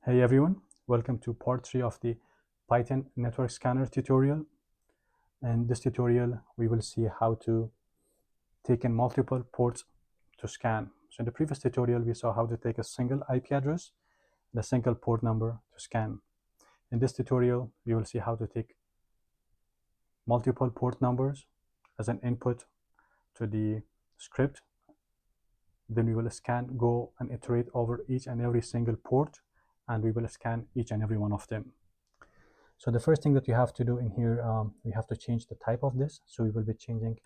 Hey everyone, welcome to part 3 of the Python network scanner tutorial. In this tutorial, we will see how to take in multiple ports to scan. So in the previous tutorial, we saw how to take a single IP address and a single port number to scan. In this tutorial, we will see how to take multiple port numbers as an input to the script. Then we will scan, go and iterate over each and every single port, and we will scan each and every one of them. So the first thing that you have to do in here, we have to change the type of this. So we will be changing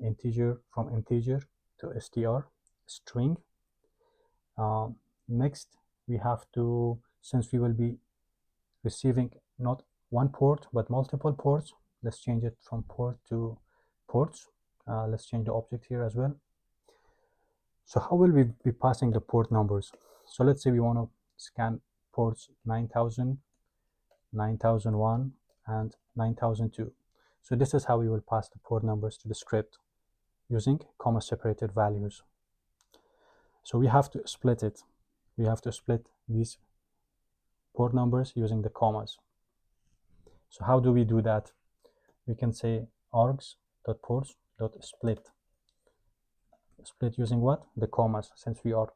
integer from integer to str, string. Next, we have to, since we will be receiving not one port, but multiple ports, let's change it from port to ports. Let's change the object here as well. So how will we be passing the port numbers? So let's say we want to scan ports 9000, 9001 and 9002. So this is how we will pass the port numbers to the script using comma separated values. So we have to split it. We have to split these port numbers using the commas. So how do we do that? We can say args.ports.split. Split using what? The commas, since we are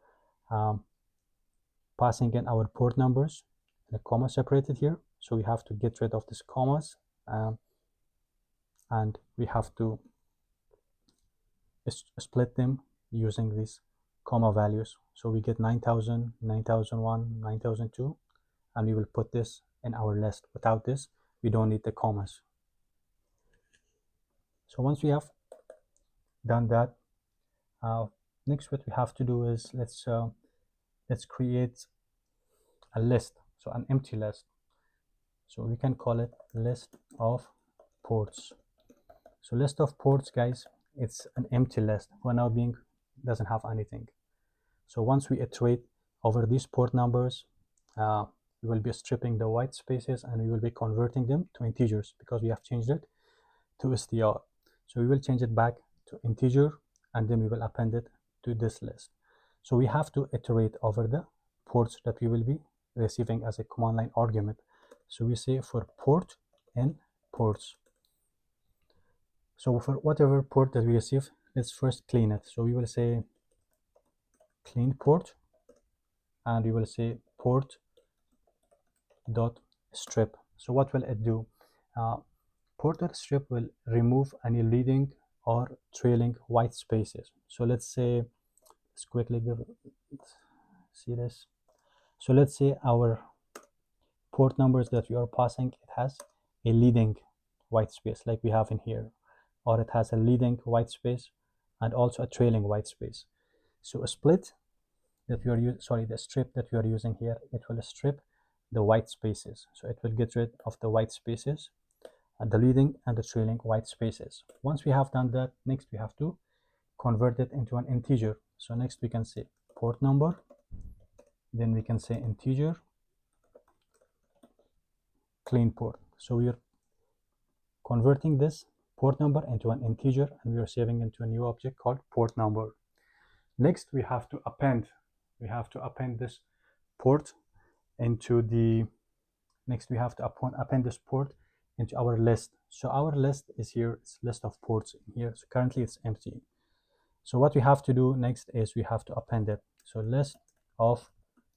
passing in our port numbers in a comma separated here. So we have to get rid of these commas and we have to split them using these comma values. So we get 9000, 9001, 9002, and we will put this in our list. Without this, we don't need the commas. So once we have done that, next what we have to do is let's create a list, so an empty list. So we can call it list of ports. So list of ports, guys, it's an empty list for now, being doesn't have anything. So once we iterate over these port numbers, we will be stripping the white spaces and we will be converting them to integers because we have changed it to str. So we will change it back to integer and then we will append it to this list. So we have to iterate over the ports that we will be receiving as a command line argument. So we say for port and ports. So for whatever port that we receive, let's first clean it. So we will say clean port and we will say port dot strip. So what will it do? Port dot strip will remove any leading or trailing white spaces. So let's say, let's quickly see this. So let's say our port numbers that we are passing, it has a leading white space like we have in here, or it has a leading white space and also a trailing white space. So a split that we are using, sorry, the strip that we are using here, it will strip the white spaces. So it will get rid of the white spaces and the leading and the trailing white spaces. Once we have done that, next we have to convert it into an integer. So next we can say port number, then we can say integer clean port. So we are converting this port number into an integer and we are saving into a new object called port number. Next we have to append this port into the append this port into our list. So our list is here, it's list of ports in here. So currently it's empty. So what we have to do next is we have to append it. So list of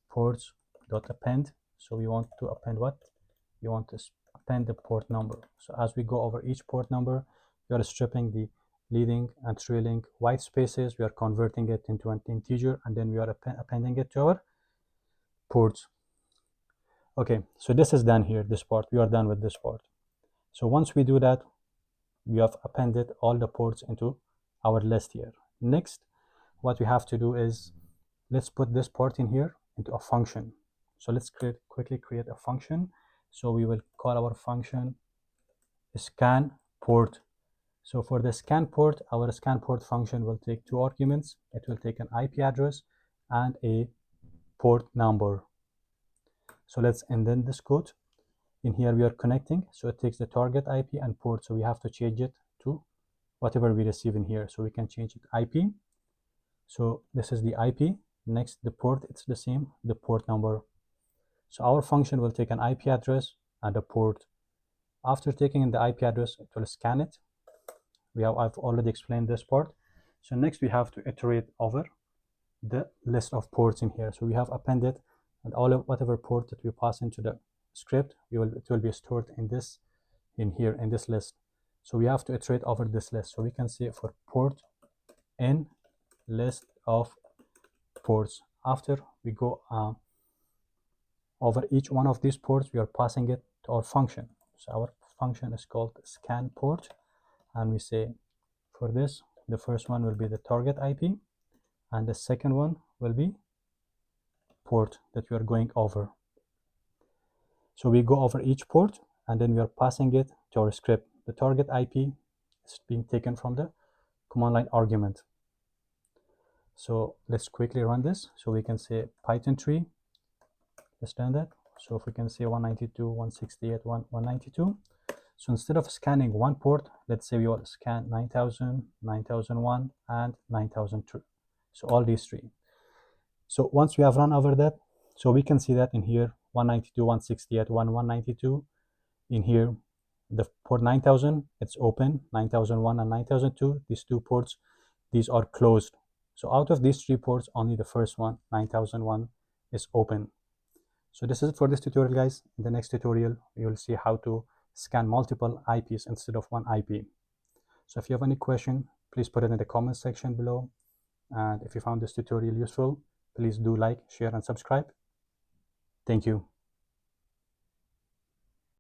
ports dot append. So we want to append what? You want to append the port number. So as we go over each port number, we are stripping the leading and trailing white spaces. We are converting it into an integer and then we are appending it to our ports. Okay, so this is done here, this part. We are done with this part. So once we do that, we have appended all the ports into our list here. Next, what we have to do is let's put this port in here into a function. So let's quickly create a function. So we will call our function scan port. So for the scan port, our scan port function will take two arguments. It will take an IP address and a port number. So let's indent this code. In here we are connecting, so it takes the target IP and port. So we have to change it to whatever we receive in here. So we can change it IP. So this is the IP. Next, the port, it's the same, the port number. So our function will take an IP address and a port. After taking in the IP address, it will scan it. I've already explained this part. So next we have to iterate over the list of ports in here. So we have appended, and all of whatever port that we pass into the script, it will be stored in this list. So we have to iterate over this list. So we can say for port in list of ports. After we go over each one of these ports, we are passing it to our function. So our function is called scan port, and we say for this, the first one will be the target IP, and the second one will be port that we are going over. So we go over each port, and then we are passing it to our script. The target IP is being taken from the command line argument. So let's quickly run this. So we can say Python tree. Let's run that. So if we can say 192.168.192. So instead of scanning one port, let's say we will scan 9000, 9001, and 9002. So all these three. So once we have run over that, so we can see that in here 192.168.192. In here, the port 9000, it's open. 9001 and 9002, these two ports, these are closed. So out of these three ports, only the first one, 9001, is open. So this is it for this tutorial, guys. In the next tutorial, you'll see how to scan multiple IPs instead of one IP. So if you have any question, please put it in the comment section below. And if you found this tutorial useful, please do like, share, and subscribe. Thank you.